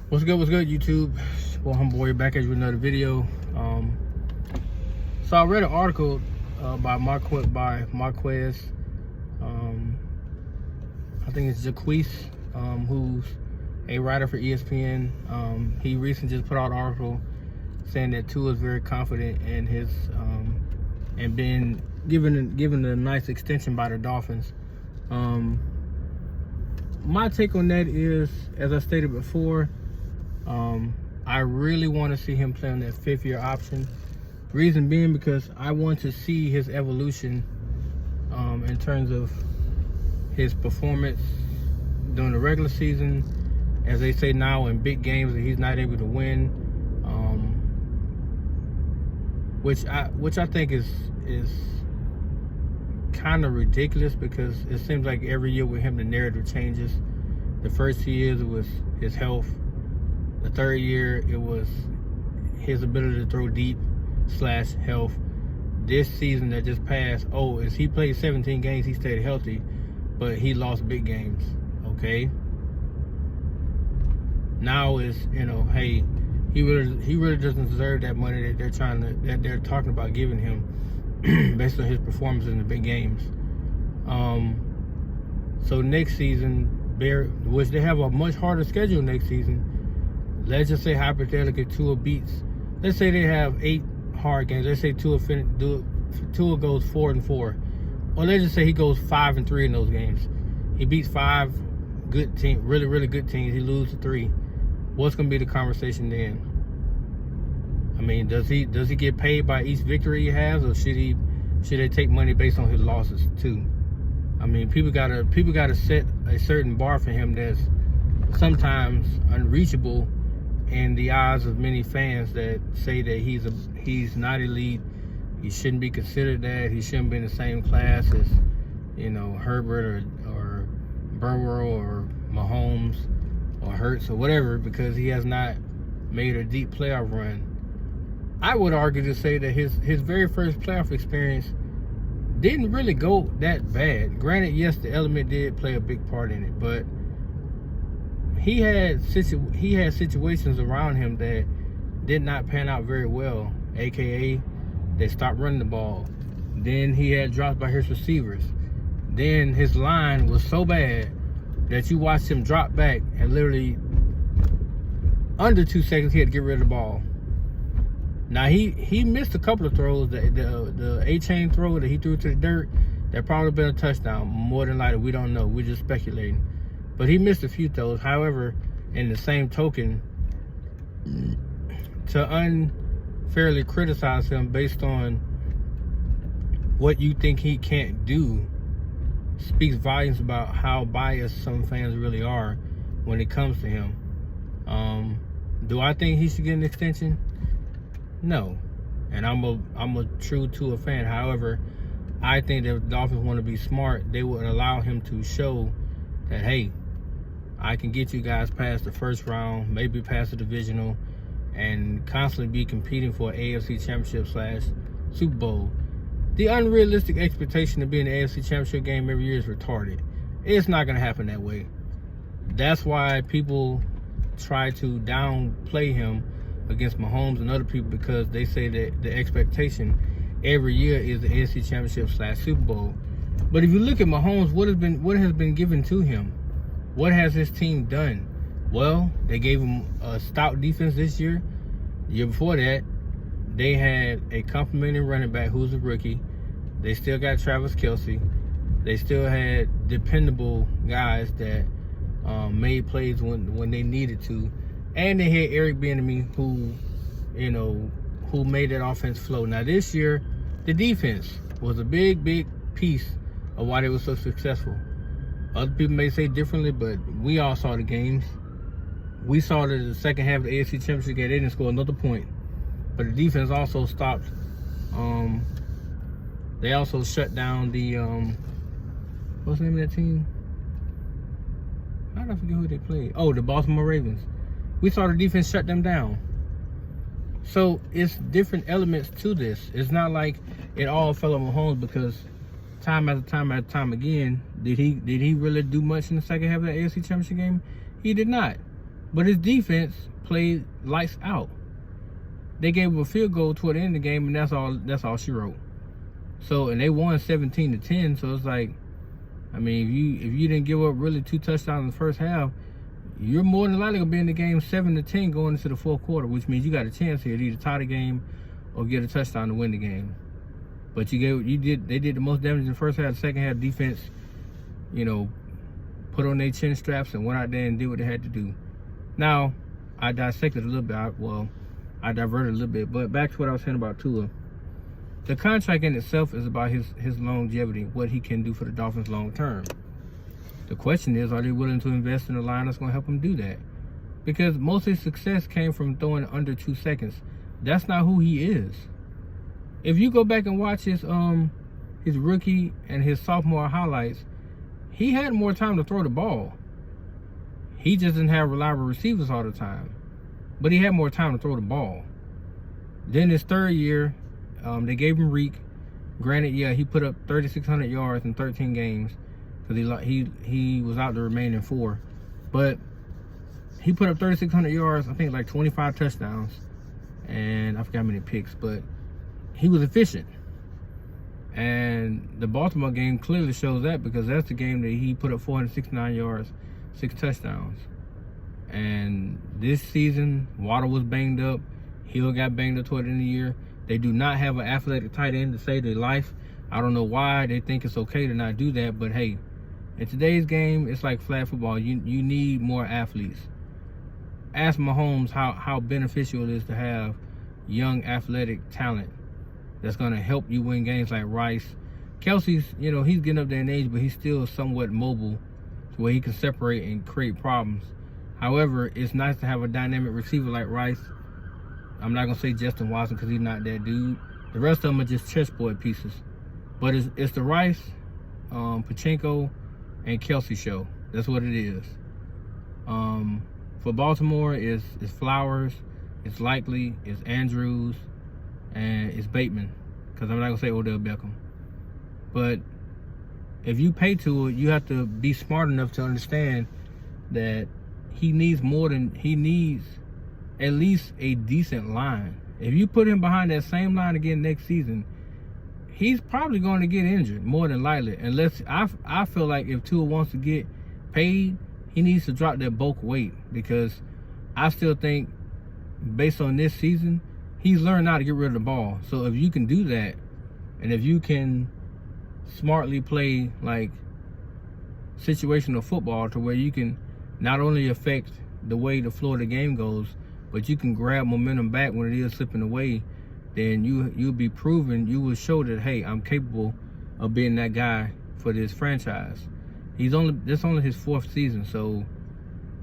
What's good, YouTube? Well, homeboy, back at you with another video. So I read an article by Marquez. I think it's Jaquise, who's a writer for ESPN. He recently just put out an article saying that Tua is very confident in his and been given a nice extension by the Dolphins. My take on that is, as I stated before, I really want to see him play on that 5th-year option. Reason being because I want to see his evolution in terms of his performance during the regular season, as they say now, in big games that he's not able to win, which I think is kind of ridiculous, because it seems like every year with him the narrative changes. The first 2 years it was his health. The third year it was his ability to throw deep / health. This season that just passed, is he played 17 games, he stayed healthy, but he lost big games. Okay. Now is, hey, he really doesn't deserve that money that they're talking about giving him based on his performance in the big games. So next season, which they have a much harder schedule next season. Let's just say hypothetically Tua beats. Let's say they have 8 hard games. Let's say Tua goes 4-4, or let's just say he goes 5-3 in those games. He beats 5 good teams, really good teams. He loses 3. What's going to be the conversation then? I mean, does he get paid by each victory he has, or should they take money based on his losses too? I mean, people gotta set a certain bar for him that's sometimes unreachable in the eyes of many fans that say that he's not elite. He shouldn't be considered that. He shouldn't be in the same class as, Herbert or Burrow or Mahomes or Hurts or whatever, because he has not made a deep playoff run. I would argue to say that his very first playoff experience didn't really go that bad. Granted, yes, the element did play a big part in it, but he had situations around him that did not pan out very well. AKA, they stopped running the ball. Then he had dropped by his receivers. Then his line was so bad that you watched him drop back, and literally under 2 seconds he had to get rid of the ball. Now he missed a couple of throws. The A-chain throw that he threw to the dirt, that probably been a touchdown. More than likely, we don't know. We're just speculating. But he missed a few throws. However, in the same token, to unfairly criticize him based on what you think he can't do speaks volumes about how biased some fans really are when it comes to him. Do I think he should get an extension? No. And I'm a true Tua fan. However, I think that if the Dolphins want to be smart, they would allow him to show that, hey, I can get you guys past the first round, maybe past the divisional, and constantly be competing for an AFC Championship / Super Bowl. The unrealistic expectation to be in the AFC Championship game every year is retarded. It's not going to happen that way. That's why people try to downplay him against Mahomes and other people, because they say that the expectation every year is the AFC Championship / Super Bowl. But if you look at Mahomes, what has been given to him? What has his team done? Well, they gave him a stout defense this year. The year before that, they had a complimentary running back who's a rookie. They still got Travis Kelce. They still had dependable guys that made plays when they needed to. And they had Eric Bieniemy, who made that offense flow. Now this year, the defense was a big piece of why they were so successful. Other people may say differently, but we all saw the games. We saw that the second half of the AFC Championship game, they didn't score another point. But the defense also stopped. They also shut down the what's the name of that team? I don't forget who they played. Oh, the Baltimore Ravens. We saw the defense shut them down. So it's different elements to this. It's not like it all fell on Mahomes, because time after time again, did he really do much in the second half of the AFC Championship game? He did not. but his defense played lights out. They gave him a field goal toward the end of the game, and that's all she wrote. So, and they won 17-10. So it's like, I mean, if you didn't give up really 2 touchdowns in the first half, you're more than likely gonna be in the game 7-10 going into the fourth quarter, which means you got a chance here to either tie the game or get a touchdown to win the game. But they did the most damage in the first half. The second half, defense, put on their chin straps and went out there and did what they had to do. Now, I dissected a little bit. I diverted a little bit, but back to what I was saying about Tua. The contract in itself is about his longevity, what he can do for the Dolphins long term. The question is, are they willing to invest in a line that's going to help him do that? Because most of his success came from throwing under 2 seconds. That's not who he is. If you go back and watch his rookie and his sophomore highlights, he had more time to throw the ball. He just didn't have reliable receivers all the time. But he had more time to throw the ball. Then his third year, they gave him Reek. Granted, yeah, he put up 3,600 yards in 13 games because he was out the remaining 4. But he put up 3,600 yards, I think like 25 touchdowns, and I forgot how many picks, but he was efficient. And the Baltimore game clearly shows that, because that's the game that he put up 469 yards, 6 touchdowns. And this season, Waddle was banged up. Hill got banged up toward the end of the year. They do not have an athletic tight end to save their life. I don't know why they think it's okay to not do that, but hey, in today's game, it's like flag football. You need more athletes. Ask Mahomes how beneficial it is to have young athletic talent that's going to help you win games like Rice. Kelsey's, he's getting up there in age, but he's still somewhat mobile to where he can separate and create problems. However, it's nice to have a dynamic receiver like Rice. I'm not going to say Justin Watson because he's not that dude. The rest of them are just chessboard pieces. But it's the Rice, Pachenko, and Kelsey show. That's what it is. For Baltimore, it's Flowers, it's Likely, it's Andrews, and it's Bateman. Because I'm not going to say Odell Beckham. But if you pay to it, you have to be smart enough to understand that he needs at least a decent line. If you put him behind that same line again next season, he's probably going to get injured, more than likely. Unless I feel like if Tua wants to get paid, he needs to drop that bulk weight, because I still think, based on this season, he's learned how to get rid of the ball. So if you can do that, and if you can smartly play like situational football to where you can not only affect the way the flow of the game goes, but you can grab momentum back when it is slipping away, then you'll be proven, you will show that, hey, I'm capable of being that guy for this franchise. This only his 4th season, so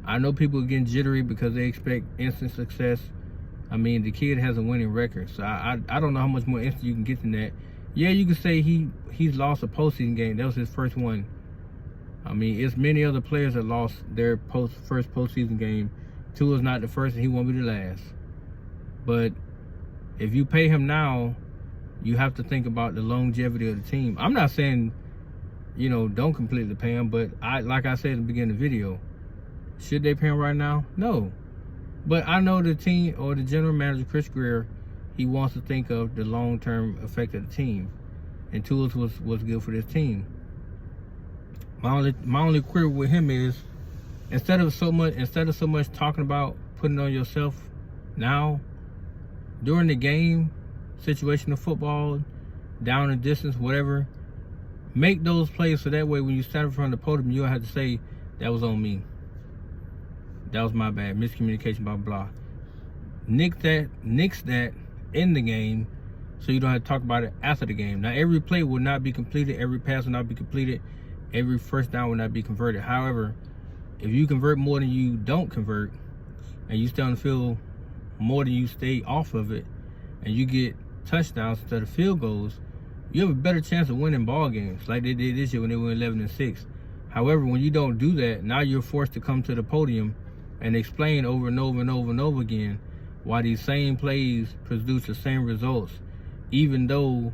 I know people are getting jittery because they expect instant success. I mean, the kid has a winning record, so I don't know how much more instant you can get than that. Yeah, you can say he's lost a postseason game. That was his first one. I mean, it's many other players that lost their first postseason game. Tua's not the first, and he won't be the last. But if you pay him now, you have to think about the longevity of the team. I'm not saying, don't completely pay him, but like I said at the beginning of the video, should they pay him right now? No. But I know the team, or the general manager, Chris Greer, he wants to think of the long-term effect of the team. And Tua was good for this team. My only query with him is, instead of so much talking about putting on yourself now, during the game, situational football, down and distance, whatever, make those plays so that way when you stand in front of the podium, you don't have to say, that was on me. That was my bad. Miscommunication, blah, blah. Nix that in the game so you don't have to talk about it after the game. Now, every play will not be completed. Every pass will not be completed. Every first down will not be converted. However, if you convert more than you don't convert, and you stay on the field more than you stay off of it, and you get touchdowns instead of field goals, you have a better chance of winning ball games like they did this year when they went 11-6. However, when you don't do that, now you're forced to come to the podium and explain over and over and over and over again why these same plays produce the same results, even though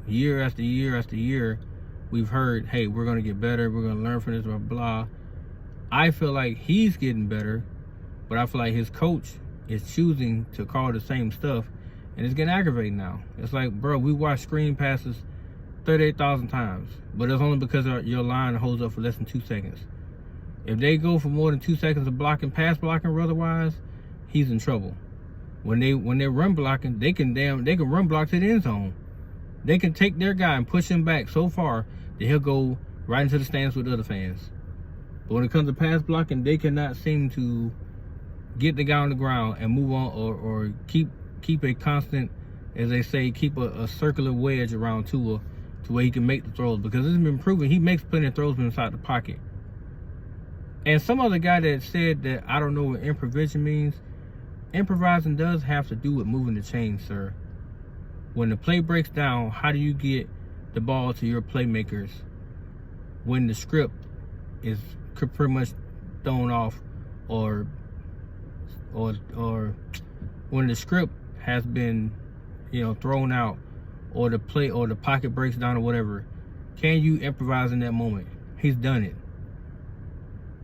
year after year after year we've heard, hey, we're going to get better, we're going to learn from this, blah, blah. I feel like he's getting better, But I feel like his coach is choosing to call the same stuff, and it's getting aggravating now. It's like, bro, we watched screen passes 38,000 times, but it's only because your line holds up for less than 2 seconds. If they go for more than 2 seconds of blocking, pass blocking, or otherwise, he's in trouble. When they're run blocking, they can run block to the end zone. They can take their guy and push him back so far that he'll go right into the stands with the other fans. But when it comes to pass blocking, they cannot seem to get the guy on the ground and move on, or keep a constant, as they say, keep a circular wedge around Tua to where he can make the throws, because it's been proven he makes plenty of throws from inside the pocket. And some other guy that said that I don't know what improvisation means. Improvising does have to do with moving the chain, sir. When the play breaks down, how do you get the ball to your playmakers when the script is pretty much thrown off, or when the script has been, thrown out, or the play or the pocket breaks down or whatever? Can you improvise in that moment? He's done it.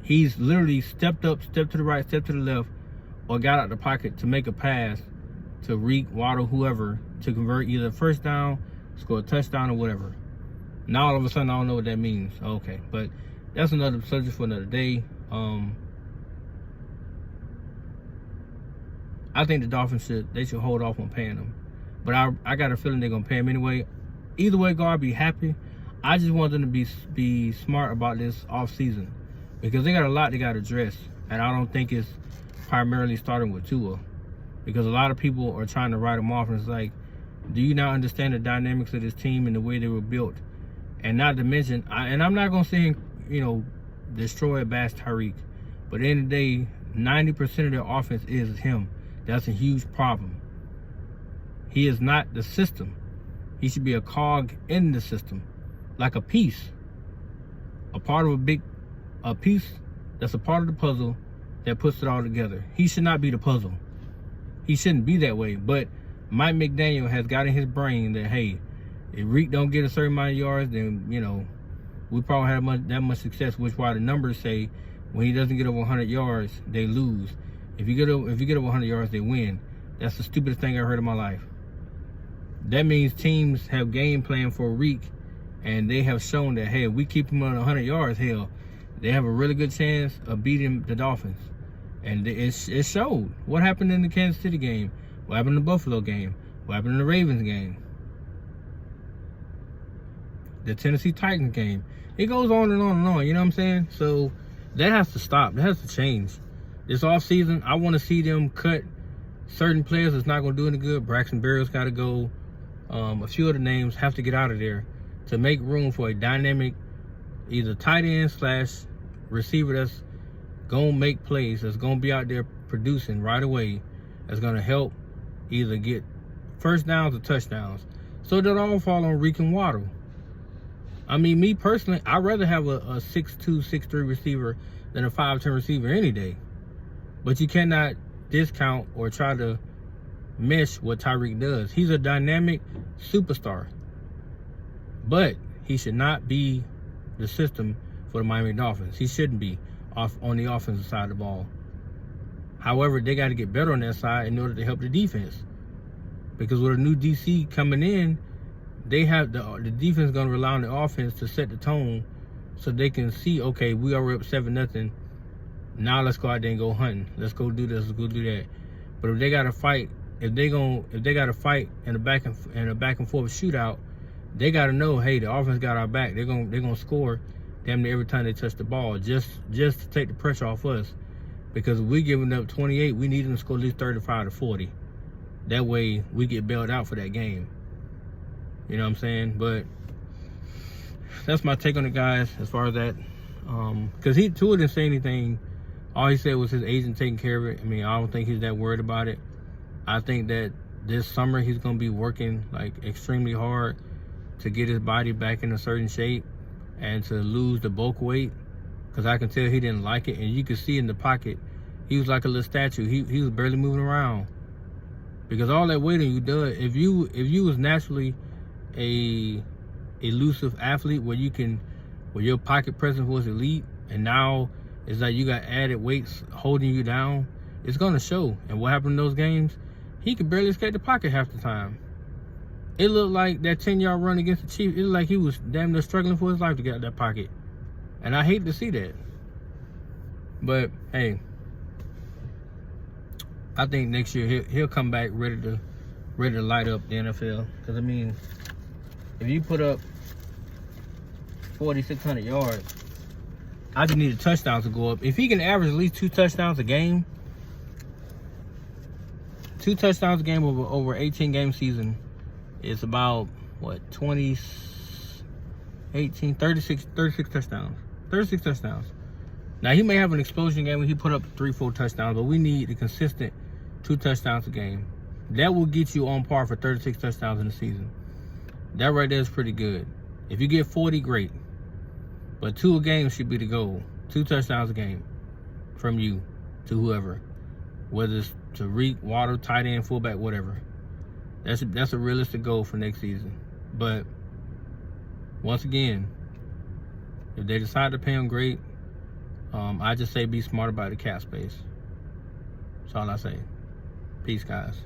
He's literally stepped up, stepped to the right, stepped to the left, or got out the pocket to make a pass to Reek, Waddle, whoever, to convert either a first down, score a touchdown, or whatever. Now all of a sudden I don't know what that means. Okay, but that's another subject for another day. I think the Dolphins should hold off on paying him, but I got a feeling they're gonna pay him anyway. Either way, God, I'd be happy. I just want them to be smart about this off season, because they got a lot they got to address, and I don't think it's primarily starting with Tua, because a lot of people are trying to write him off, and it's like, do you not understand the dynamics of this team and the way they were built? And not to mention, I'm not gonna say, destroy or bash Tyreek, but at the end of the day, 90% of their offense is him. That's a huge problem. He is not the system. He should be a cog in the system, like a piece, a part of a piece that's a part of the puzzle that puts it all together. He should not be the puzzle. He shouldn't be that way. But Mike McDaniel has got in his brain that, hey, if Reek don't get a certain amount of yards, then, we probably have that much success, which why the numbers say when he doesn't get over 100 yards, they lose. If you get over 100 yards, they win. That's the stupidest thing I heard in my life. That means teams have game plan for Reek, and they have shown that, hey, if we keep him on 100 yards, hell, they have a really good chance of beating the Dolphins. And it showed. What happened in the Kansas City game? What happened in the Buffalo game? What happened in the Ravens game? The Tennessee Titans game. It goes on and on and on, you know what I'm saying? So that has to stop. That has to change. This offseason, I want to see them cut certain players that's not going to do any good. Braxton Berrios got to go. A few other names have to get out of there to make room for a dynamic, either tight end / receiver that's going to make plays, that's going to be out there producing right away, that's going to help either get first downs or touchdowns. So they'll all fall on Reek and Waddle. I mean, me personally, I'd rather have a 6'2", 6'3" receiver than a 5'10" receiver any day. But you cannot discount or try to mesh what Tyreek does. He's a dynamic superstar. But he should not be the system for the Miami Dolphins. He shouldn't be on the offensive side of the ball. However, they got to get better on that side in order to help the defense. Because with a new DC coming in, they have the defense going to rely on the offense to set the tone, so they can see, okay, we are up 7-0. Now let's go out there and go hunting. Let's go do this. Let's go do that. But if they got to fight, if they got to fight in a back and forth shootout, they got to know, hey, the offense got our back. They're gonna score damn near every time they touch the ball, just to take the pressure off us. Because if we're giving up 28, we need them to score at least 35 to 40. That way we get bailed out for that game. You know what I'm saying? But that's my take on it, guys, as far as that. Because Tua didn't say anything. All he said was his agent taking care of it. I mean, I don't think he's that worried about it. I think that this summer he's going to be working like extremely hard to get his body back in a certain shape and to lose the bulk weight. Because I can tell he didn't like it. And you can see in the pocket, he was like a little statue. He was barely moving around. Because all that weight on you does, if you was naturally a elusive athlete where your pocket presence was elite, and now it's like you got added weights holding you down, it's going to show. And what happened in those games, he could barely escape the pocket half the time. It looked like that 10-yard run against the Chiefs, it looked like he was damn near struggling for his life to get out that pocket. And I hate to see that. But, hey, I think next year he'll come back ready to light up the NFL. Because, I mean, if you put up 4,600 yards, I just need the touchdowns to go up. If he can average at least 2 touchdowns a game, 2 touchdowns a game over 18-game season, it's about, what, 36 touchdowns. 36 touchdowns. Now, he may have an explosion game when he put up 3-4 touchdowns, but we need a consistent 2 touchdowns a game. That will get you on par for 36 touchdowns in the season. That right there is pretty good. If you get 40, great. But 2 a game should be the goal. 2 touchdowns a game from you to whoever. Whether it's Tariq, Waddle, tight end, fullback, whatever. That's a realistic goal for next season. But once again, if they decide to pay him, great. I just say be smart about the cap space. That's all I say. Peace, guys.